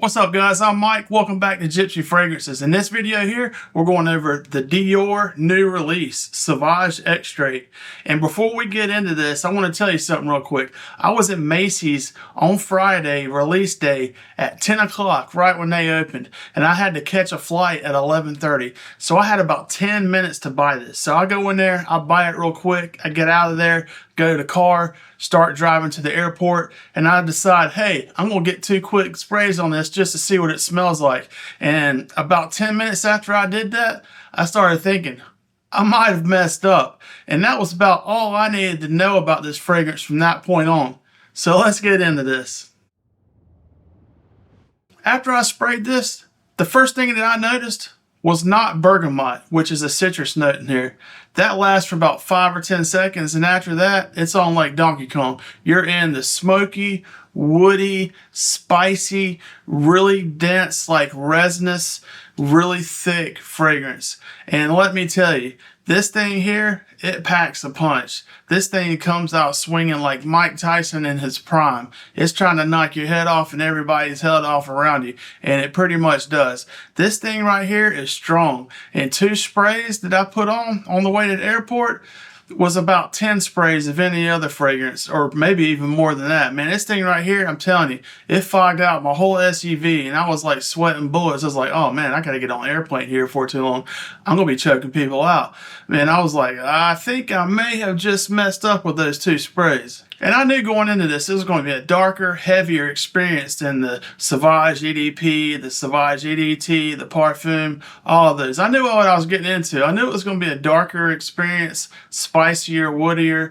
What's up guys, I'm Mike. Welcome back to Gypsy Fragrances. In this video here, we're going over the Dior new release, Sauvage Extrait. And before we get into this, I want to tell you something real quick. I was at Macy's on Friday, release day, at 10 o'clock, right when they opened. And I had to catch a flight at 11:30. So I had about 10 minutes to buy this. So I go in there, I buy it real quick, I get out of there, go to the car, start driving to the airport, and I decide, hey, I'm gonna get 2 quick sprays on this just to see what it smells like. And about 10 minutes after I did that, I started thinking, I might have messed up. And that was about all I needed to know about this fragrance from that point on. So let's get into this. After I sprayed this, the first thing that I noticed was not bergamot, which is a citrus note in here. That lasts for about 5 or 10 seconds, and after that, it's on like Donkey Kong. You're in the smoky, woody, spicy, really dense, like resinous, really thick fragrance. And let me tell you, this thing here, it packs a punch. This thing comes out swinging like Mike Tyson in his prime. It's trying to knock your head off and everybody's head off around you. And it pretty much does. This thing right here is strong. And 2 sprays that I put on the way to the airport was about 10 sprays of any other fragrance, or maybe even more than that. Man, this thing right here, I'm telling you, it fogged out my whole SUV, and I was like sweating bullets. I was like, oh man, I gotta get on an airplane here for too long. I'm gonna be choking people out. Man, I was like, I think I may have just messed up with those 2 sprays. And I knew going into this, it was going to be a darker, heavier experience than the Sauvage EDP, the Sauvage EDT, the Parfum, all of those. I knew what I was getting into. I knew it was going to be a darker experience, spicier, woodier.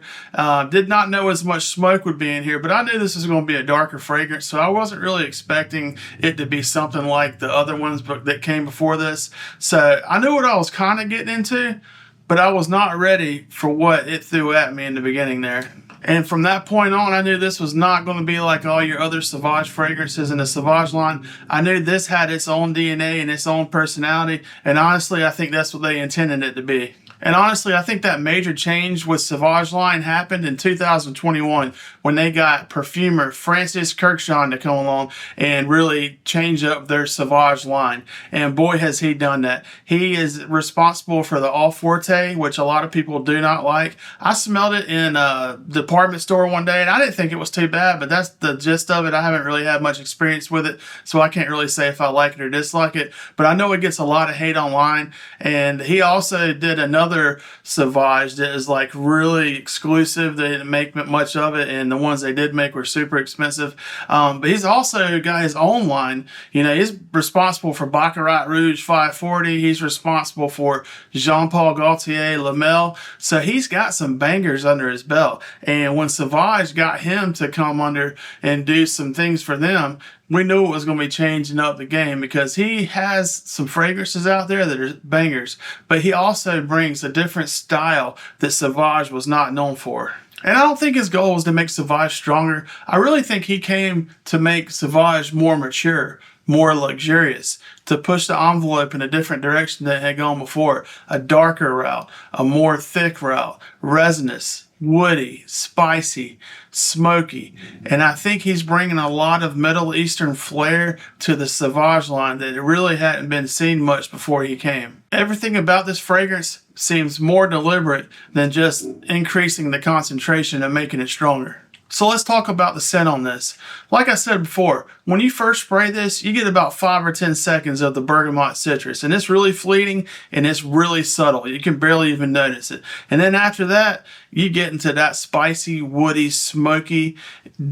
Did not know as much smoke would be in here, but I knew this was going to be a darker fragrance, so I wasn't really expecting it to be something like the other ones that came before this. So I knew what I was kind of getting into, but I was not ready for what it threw at me in the beginning there. And from that point on, I knew this was not going to be like all your other Sauvage fragrances in the Sauvage line. I knew this had its own DNA and its own personality. And honestly, I think that's what they intended it to be. And honestly, I think that major change with Sauvage line happened in 2021 when they got perfumer Francis Kurkdjian to come along and really change up their Sauvage line. And boy, has he done that. He is responsible for the All Forte, which a lot of people do not like. I smelled it in a department store one day, and I didn't think it was too bad, but that's the gist of it. I haven't really had much experience with it, so I can't really say if I like it or dislike it. But I know it gets a lot of hate online. And he also did another Sauvage that is like really exclusive. They didn't make much of it, and the ones they did make were super expensive. But he's also got his own line. You know, he's responsible for Baccarat Rouge 540. He's responsible for Jean Paul Gaultier Lamel. So he's got some bangers under his belt. And when Sauvage got him to come under and do some things for them, we knew it was going to be changing up the game, because he has some fragrances out there that are bangers, but he also brings a different style that Sauvage was not known for. And I don't think his goal was to make Sauvage stronger. I really think he came to make Sauvage more mature, more luxurious, to push the envelope in a different direction than it had gone before. A darker route, a more thick route, resinous, woody, spicy, smoky. And I think he's bringing a lot of Middle Eastern flair to the Sauvage line that it really hadn't been seen much before he came. Everything about this fragrance seems more deliberate than just increasing the concentration and making it stronger. So let's talk about the scent on this. Like I said before, when you first spray this, you get about 5 or 10 seconds of the bergamot citrus, and it's really fleeting and it's really subtle. You can barely even notice it. And then after that, you get into that spicy, woody, smoky,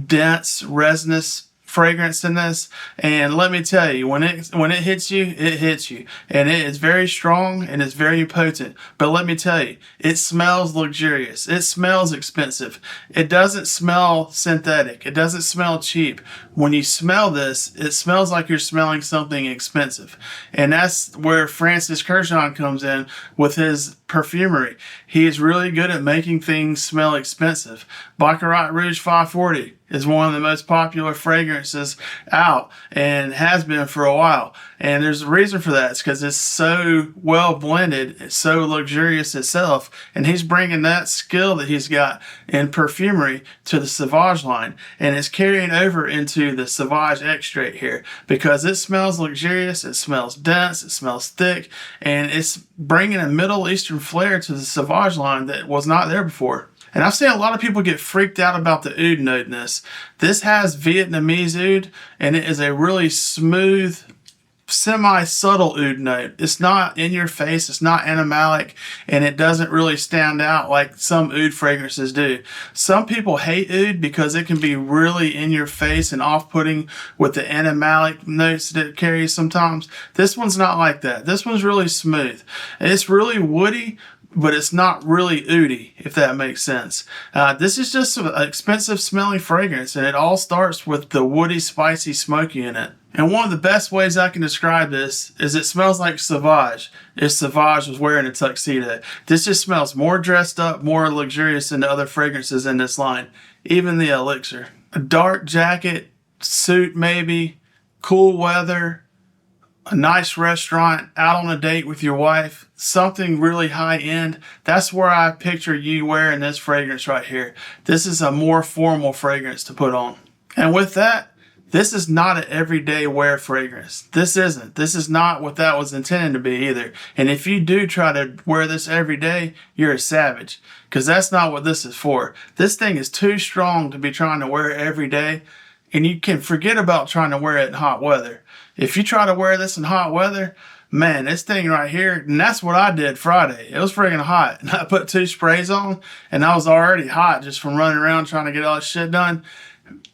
dense, resinous fragrance in this. And let me tell you, when it hits you, it hits you. And it is very strong and it's very potent. But let me tell you, it smells luxurious. It smells expensive. It doesn't smell synthetic. It doesn't smell cheap. When you smell this, it smells like you're smelling something expensive. And that's where Francis Kurkdjian comes in with his perfumery. He is really good at making things smell expensive. Baccarat Rouge 540 is one of the most popular fragrances out and has been for a while. And there's a reason for that. It's because it's so well blended. It's so luxurious itself. And he's bringing that skill that he's got in perfumery to the Sauvage line. And it's carrying over into the Sauvage Extrait here because it smells luxurious. It smells dense. It smells thick. And it's bringing a Middle Eastern flair to the Sauvage line that was not there before. And I've seen a lot of people get freaked out about the oud note in this. This has Vietnamese oud, and it is a really smooth, semi-subtle oud note. It's not in your face, it's not animalic, and it doesn't really stand out like some oud fragrances do. Some people hate oud because it can be really in your face and off-putting with the animalic notes that it carries sometimes. This one's not like that. This one's really smooth. It's really woody, but it's not really oudy, if that makes sense. This is just an expensive smelling fragrance, and it all starts with the woody, spicy, smoky in it. And one of the best ways I can describe this is it smells like Sauvage if Sauvage was wearing a tuxedo. This just smells more dressed up, more luxurious than the other fragrances in this line, even the Elixir. A dark jacket, suit maybe, cool weather, a nice restaurant, out on a date with your wife, something really high end. That's where I picture you wearing this fragrance right here. This is a more formal fragrance to put on. And with that, this is not an everyday wear fragrance. This isn't. This is not what that was intended to be either. And if you do try to wear this every day, you're a savage, because that's not what this is for. This thing is too strong to be trying to wear it every day, and you can forget about trying to wear it in hot weather. If you try to wear this in hot weather, man, this thing right here, and that's what I did Friday. It was friggin' hot. And I put 2 sprays on, and I was already hot just from running around trying to get all this shit done.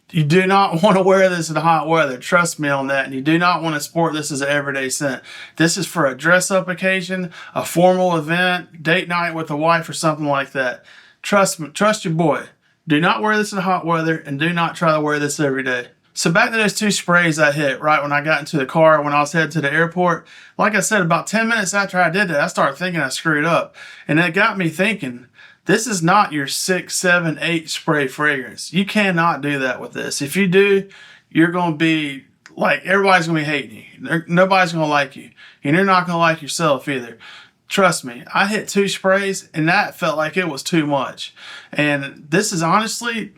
You do not want to wear this in hot weather. Trust me on that. And you do not want to sport this as an everyday scent. This is for a dress-up occasion, a formal event, date night with a wife or something like that. Trust me, trust your boy. Do not wear this in hot weather, and do not try to wear this every day. So back to those 2 sprays I hit right when I got into the car when I was headed to the airport. Like I said, about 10 minutes after I did that, I started thinking I screwed up. And it got me thinking, this is not your 6, 7, 8 spray fragrance. You cannot do that with this. If you do, you're going to be like, everybody's going to be hating you. Nobody's going to like you. And you're not going to like yourself either. Trust me, I hit 2 sprays and that felt like it was too much. And this is honestly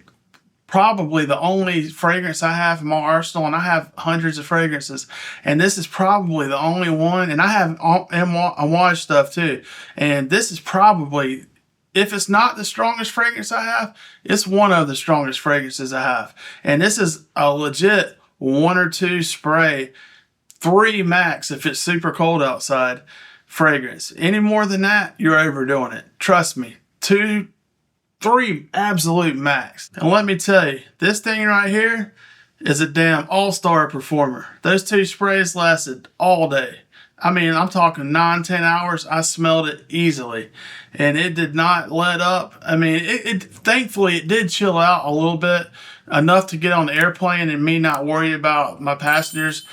probably the only fragrance I have in my arsenal, and I have hundreds of fragrances, and this is probably the only one. And I have Amouage stuff too, and this is probably, if it's not the strongest fragrance I have, it's one of the strongest fragrances I have. And this is a legit 1 or 2 spray, 3 max if it's super cold outside fragrance. Any more than that, you're overdoing it. Trust me. 2, 3 absolute max. And let me tell you, this thing right here is a damn all-star performer. Those 2 sprays lasted all day. I mean, I'm talking 9, 10 hours. I smelled it easily, and it did not let up. I mean, thankfully it did chill out a little bit, enough to get on the airplane and me not worry about my passengers.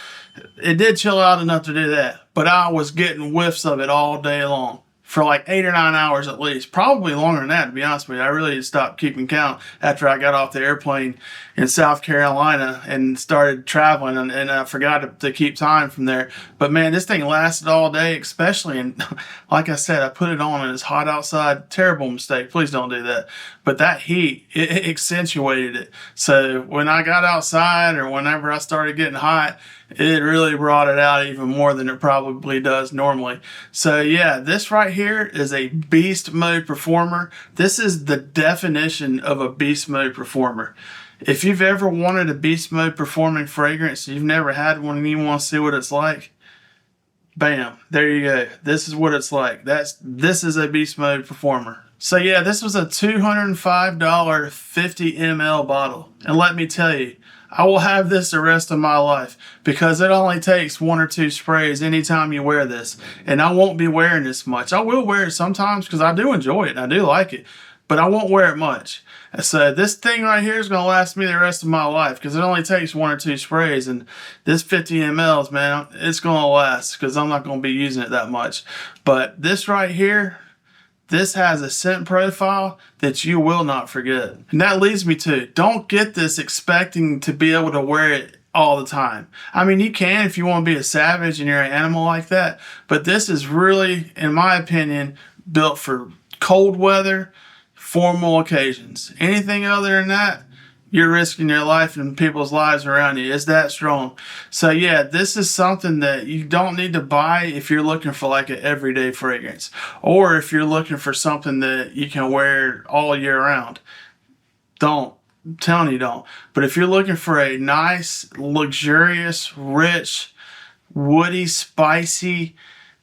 It did chill out enough to do that, but I was getting whiffs of it all day long. For like 8 or 9 hours at least. Probably longer than that, to be honest with you. I really stopped keeping count after I got off the airplane in South Carolina and started traveling, and I forgot to keep time from there. But man, this thing lasted all day, especially, and like I said, I put it on and it's hot outside. Terrible mistake. Please don't do that. But that heat, it accentuated it. So when I got outside, or whenever I started getting hot, it really brought it out even more than it probably does normally. So yeah, this right here is a beast mode performer. This is the definition of a beast mode performer. If you've ever wanted a beast mode performing fragrance, you've never had one and you want to see what it's like, bam, there you go. This is what it's like. This is a beast mode performer. So yeah, this was a $205 50 ml bottle. And let me tell you, I will have this the rest of my life, because it only takes 1 or 2 sprays anytime you wear this. And I won't be wearing this much. I will wear it sometimes because I do enjoy it and I do like it, but I won't wear it much. So this thing right here is going to last me the rest of my life, because it only takes 1 or 2 sprays. And this 50 mLs, man, it's going to last because I'm not going to be using it that much. But this right here, this has a scent profile that you will not forget. And that leads me to, don't get this expecting to be able to wear it all the time. I mean, you can if you want to be a savage and you're an animal like that, but this is really, in my opinion, built for cold weather, formal occasions. Anything other than that, you're risking your life and people's lives around you. It's that strong. So yeah, this is something that you don't need to buy if you're looking for like an everyday fragrance, or if you're looking for something that you can wear all year round. Don't. I'm telling you, don't. But if you're looking for a nice, luxurious, rich, woody, spicy,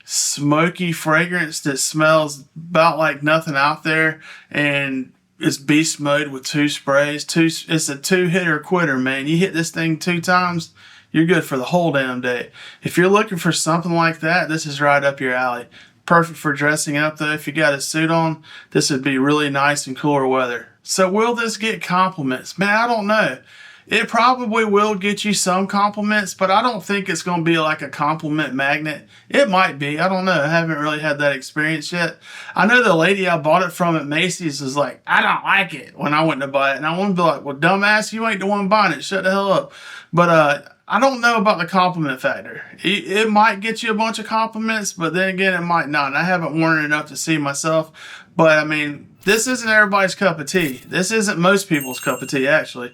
smoky fragrance that smells about like nothing out there, and it's beast mode with 2 sprays. It's a 2-hitter quitter, man. You hit this thing 2 times, you're good for the whole damn day. If you're looking for something like that, this is right up your alley. Perfect for dressing up though. If you got a suit on, this would be really nice in cooler weather. So will this get compliments? Man, I don't know. It probably will get you some compliments, but I don't think it's going to be like a compliment magnet. It might be. I don't know. I haven't really had that experience yet. I know the lady I bought it from at Macy's was like, I don't like it when I went to buy it. And I want to be like, well, dumbass, you ain't the one buying it. Shut the hell up. But I don't know about the compliment factor. It might get you a bunch of compliments, but then again, it might not. And I haven't worn it enough to see myself. But I mean, this isn't everybody's cup of tea. This isn't most people's cup of tea, actually.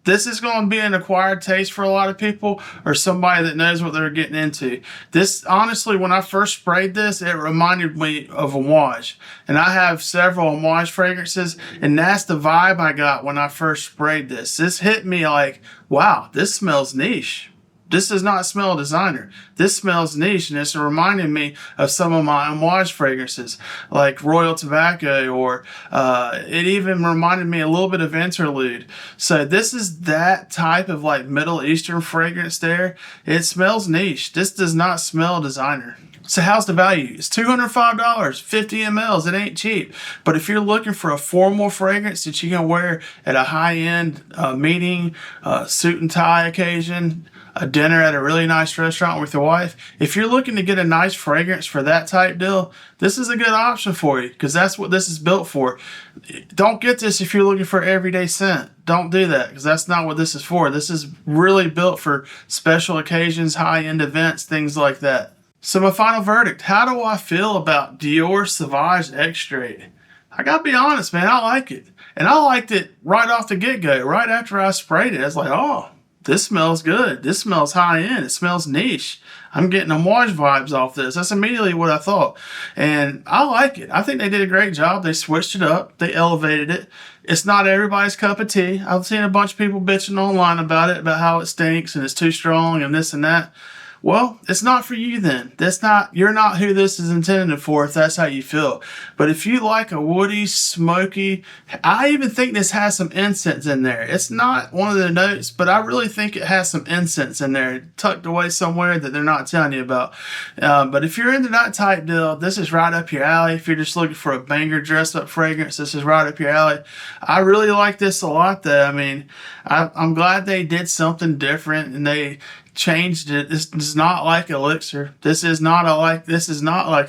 This is going to be an acquired taste for a lot of people, or somebody that knows what they're getting into. This, honestly, when I first sprayed this, it reminded me of Amouage. And I have several Amouage fragrances, and that's the vibe I got when I first sprayed this. This hit me like, wow, this smells niche. This does not smell designer. This smells niche, and it's reminding me of some of my Amouage fragrances, like Royal Tobacco, or it even reminded me a little bit of Interlude. So this is that type of like Middle Eastern fragrance there. It smells niche. This does not smell designer. So how's the value? It's $205, 50 mLs. It ain't cheap. But if you're looking for a formal fragrance that you can wear at a high-end meeting, suit and tie occasion, a dinner at a really nice restaurant with your wife, if you're looking to get a nice fragrance for that type deal, this is a good option for you, because that's what this is built for. Don't get this if you're looking for everyday scent. Don't do that, because that's not what this is for. This is really built for special occasions, high-end events, things like that. So my final verdict, how do I feel about Dior Sauvage Extrait? I gotta be honest, man, I like it. And I liked it right off the get-go. Right after I sprayed it, I was like, oh, this smells good. This smells high-end. It smells niche. I'm getting Amouage vibes off this. That's immediately what I thought. And I like it. I think they did a great job. They switched it up. They elevated it. It's not everybody's cup of tea. I've seen a bunch of people bitching online about it, about how it stinks and it's too strong and this and that. Well, it's not for you then. You're not who this is intended for if that's how you feel. But if you like a woody, smoky, I even think this has some incense in there. It's not one of the notes, but I really think it has some incense in there tucked away somewhere that they're not telling you about. But if you're into that type deal, this is right up your alley. If you're just looking for a banger dress-up fragrance, this is right up your alley. I really like this a lot, though. I mean, I'm glad they did something different and they changed it. This is not like Elixir. This is not like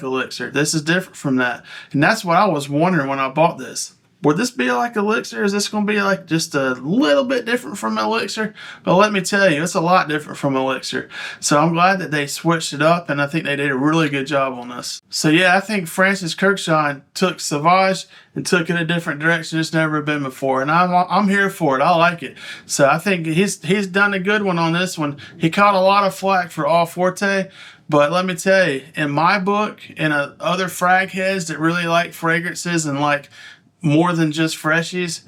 Elixir. This is different from that. And that's what I was wondering when I bought this. Would this be like Elixir? Is this going to be like just a little bit different from Elixir? But let me tell you, it's a lot different from Elixir. So I'm glad that they switched it up, and I think they did a really good job on this. So yeah, I think Francis Kurkdjian took Sauvage and took it a different direction it's never been before. And I'm here for it. I like it. So I think he's done a good one on this one. He caught a lot of flack for All Forte. But let me tell you, in my book, and other frag heads that really like fragrances and like more than just freshies,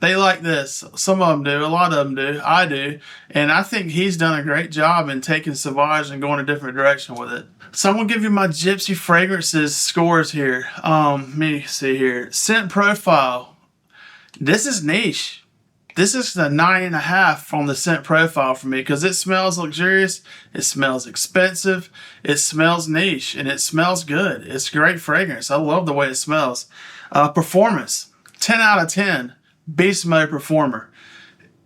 they like this. Some of them do, a lot of them do, I do, and I think he's done a great job in taking Sauvage and going a different direction with it. So I'm going to give you my Gypsy fragrances scores here. Let me see here. Scent profile. This is niche. This is a 9.5 on the scent profile for me, because it smells luxurious, it smells expensive, it smells niche, and it smells good. It's a great fragrance. I love the way it smells. Performance, 10 out of 10. Beast mode performer.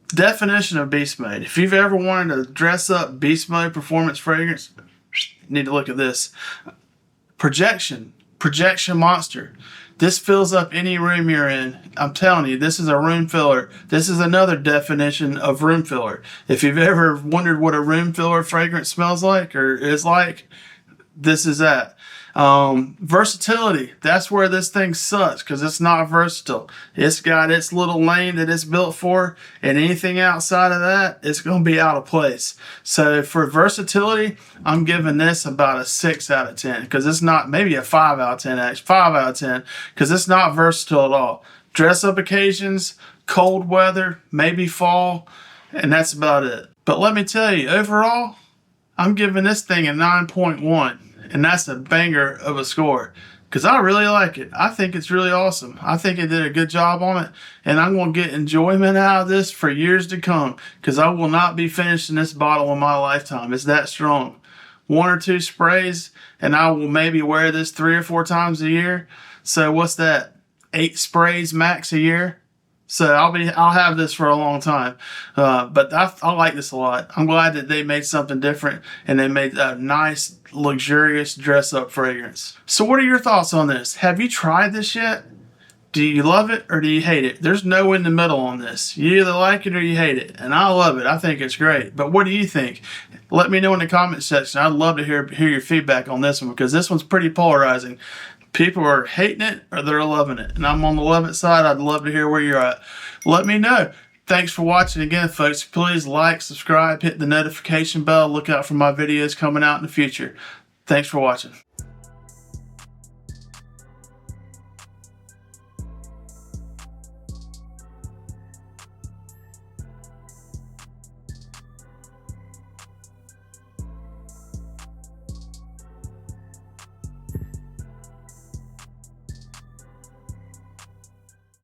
Definition of beast mode. If you've ever wanted to dress up beast mode performance fragrance, you need to look at this. Projection. Projection monster. This fills up any room you're in. I'm telling you, this is a room filler. This is another definition of room filler. If you've ever wondered what a room filler fragrance smells like or is like, this is that. Versatility. That's where this thing sucks, because it's not versatile. It's got its little lane that it's built for, and anything outside of that, it's going to be out of place. So for versatility, I'm giving this about a 6 out of 10, because it's not, maybe a 5 out of 10, actually 5 out of 10, because it's not versatile at all. Dress up occasions, cold weather, maybe fall, and that's about it. But let me tell you, overall, I'm giving this thing a 9.1. And that's a banger of a score, because I really like it. I think it's really awesome. I think it did a good job on it, and I'm going to get enjoyment out of this for years to come, because I will not be finishing this bottle in my lifetime. It's that strong. 1 or 2 sprays, and I will maybe wear this 3 or 4 times a year. So what's that? 8 sprays max a year. So I'll have this for a long time, but I like this a lot. I'm glad that they made something different, and they made a nice, luxurious dress-up fragrance. So what are your thoughts on this? Have you tried this yet? Do you love it or do you hate it? There's no in the middle on this. You either like it or you hate it, and I love it. I think it's great. But what do you think? Let me know in the comment section. I'd love to hear your feedback on this one, because this one's pretty polarizing. People are hating it or they're loving it. And I'm on the love it side. I'd love to hear where you're at. Let me know. Thanks for watching again, folks. Please like, subscribe, hit the notification bell. Look out for my videos coming out in the future. Thanks for watching.